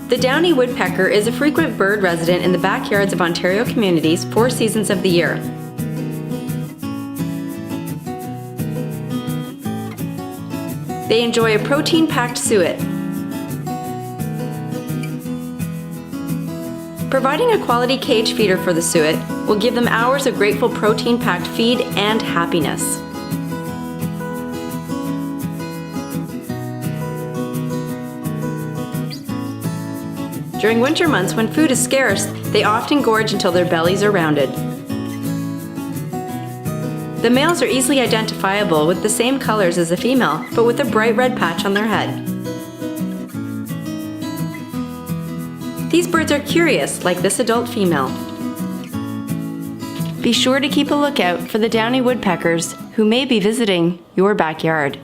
The downy woodpecker is a frequent bird resident in the backyards of Ontario communities 4 seasons of the year. They enjoy a protein-packed suet. Providing a quality cage feeder for the suet will give them hours of grateful protein-packed feed and happiness. During winter months, when food is scarce, they often gorge until their bellies are rounded. The males are easily identifiable with the same colors as the female, but with a bright red patch on their head. These birds are curious, like this adult female. Be sure to keep a lookout for the downy woodpeckers who may be visiting your backyard.